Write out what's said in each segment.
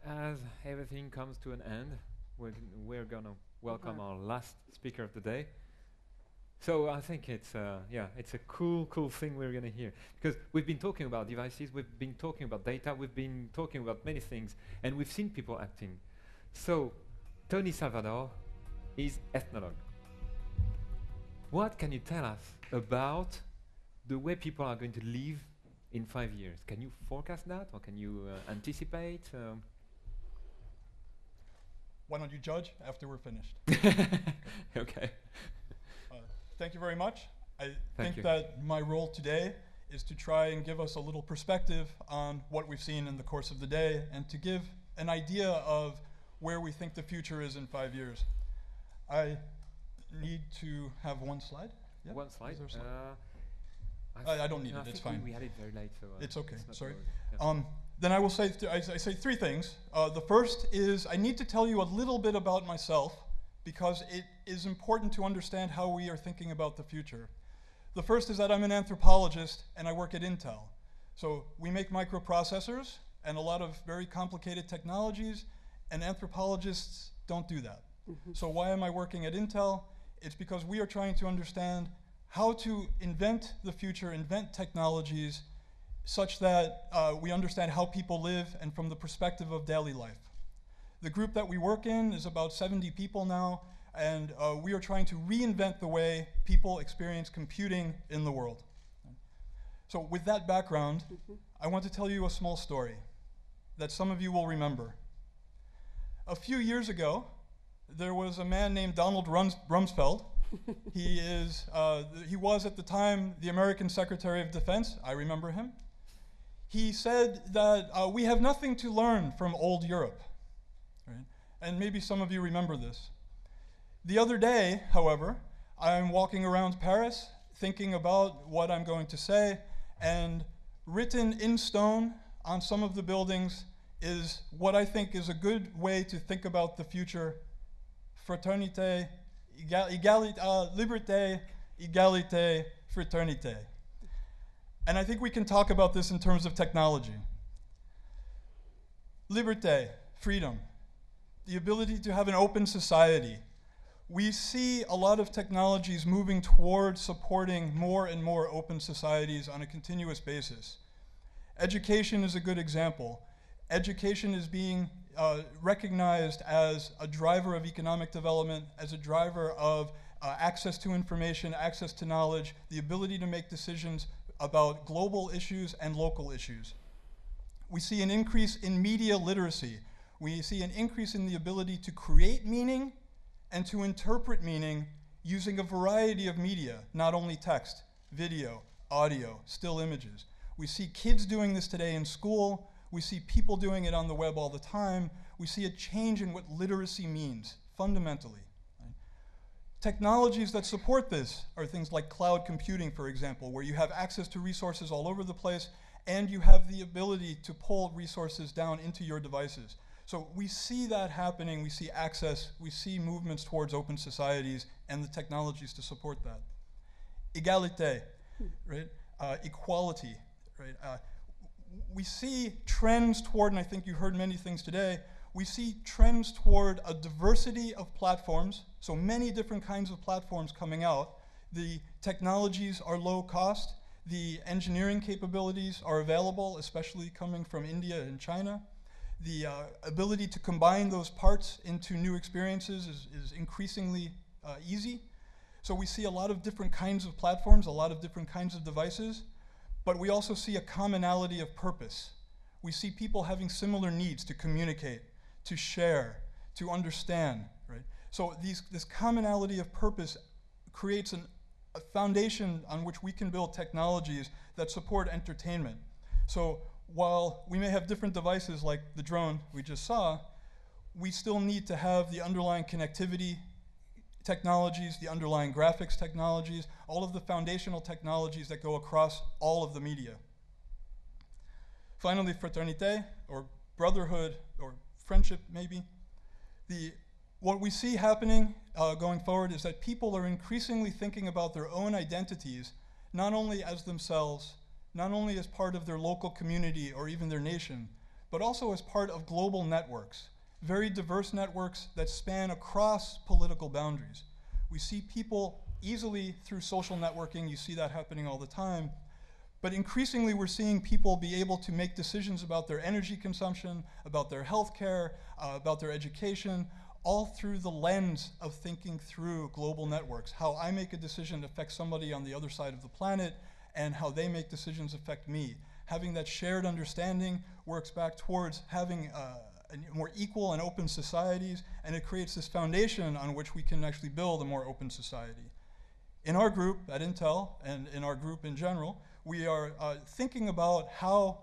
as everything comes to an end, we're gonna welcome our last speaker of the day. So I think it's it's a cool thing we're gonna hear, because we've been talking about devices, we've been talking about data, we've been talking about many things, and we've seen people acting. So Tony Salvador is ethnologue. What can you tell us about the way people are going to live in 5 years? Can you forecast that, or can you anticipate? Why don't you judge after we're finished? Okay. Thank you very much. I Thank think you. that my role today is to try and give us a little perspective on what we've seen in the course of the day and to give an idea of where we think the future is in 5 years. I need to have one slide. Yeah? One slide. Is there a slide? I don't need no, it, I it's think fine. we had it very late, so It's okay, not sorry. worry. Yeah. Then I will say, I say three things. The first is I need to tell you a little bit about myself because it is important to understand how we are thinking about the future. The first is that I'm an anthropologist and I work at Intel. So we make microprocessors and a lot of very complicated technologies, and anthropologists don't do that. So why am I working at Intel? It's because we are trying to understand how to invent the future, invent technologies such that we understand how people live and from the perspective of daily life. The group that we work in is about 70 people now, and we are trying to reinvent the way people experience computing in the world. So with that background, I want to tell you a small story that some of you will remember. A few years ago, there was a man named Donald Rumsfeld. He was at the time the American Secretary of Defense. I remember him. He said that we have nothing to learn from old Europe. Right? And maybe some of you remember this. The other day, however, I'm walking around Paris thinking about what I'm going to say, and written in stone on some of the buildings is what I think is a good way to think about the future: fraternité, liberté, égalité, fraternité. And I think we can talk about this in terms of technology. Liberté, freedom, the ability to have an open society. We see a lot of technologies moving towards supporting more and more open societies on a continuous basis. Education is a good example. Education is being recognized as a driver of economic development, as a driver of access to information, access to knowledge, the ability to make decisions about global issues and local issues. We see an increase in media literacy. We see an increase in the ability to create meaning and to interpret meaning using a variety of media, not only text, video, audio, still images. We see kids doing this today in school. We see people doing it on the web all the time. We see a change in what literacy means, fundamentally. Right? Technologies that support this are things like cloud computing, for example, where you have access to resources all over the place, and you have the ability to pull resources down into your devices. So we see that happening, we see access, we see movements towards open societies and the technologies to support that. Égalité, right? Equality, right? We see trends toward, and I think you heard many things today, we see trends toward a diversity of platforms, so many different kinds of platforms coming out. The technologies are low cost, the engineering capabilities are available, especially coming from India and China. The ability to combine those parts into new experiences is increasingly easy. So we see a lot of different kinds of platforms, a lot of different kinds of devices, but we also see a commonality of purpose. We see people having similar needs to communicate, to share, to understand, right? So this commonality of purpose creates a foundation on which we can build technologies that support entertainment. So while we may have different devices like the drone we just saw, we still need to have the underlying connectivity technologies, the underlying graphics technologies, all of the foundational technologies that go across all of the media. Finally, fraternité, or brotherhood, or friendship maybe. What we see happening going forward is that people are increasingly thinking about their own identities, not only as themselves, not only as part of their local community or even their nation, but also as part of global networks, very diverse networks that span across political boundaries. We see people easily through social networking, you see that happening all the time, but increasingly we're seeing people be able to make decisions about their energy consumption, about their healthcare, about their education, all through the lens of thinking through global networks. How I make a decision affects somebody on the other side of the planet, and how they make decisions affect me. Having that shared understanding works back towards having more equal and open societies, and it creates this foundation on which we can actually build a more open society. In our group at Intel, and in our group in general, we are thinking about how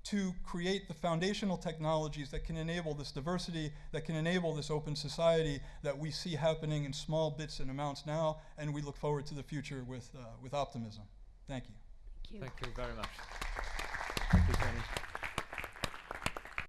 to create the foundational technologies that can enable this diversity, that can enable this open society that we see happening in small bits and amounts now, and we look forward to the future with optimism. Thank you. Thank you very much. Thank you, Tony.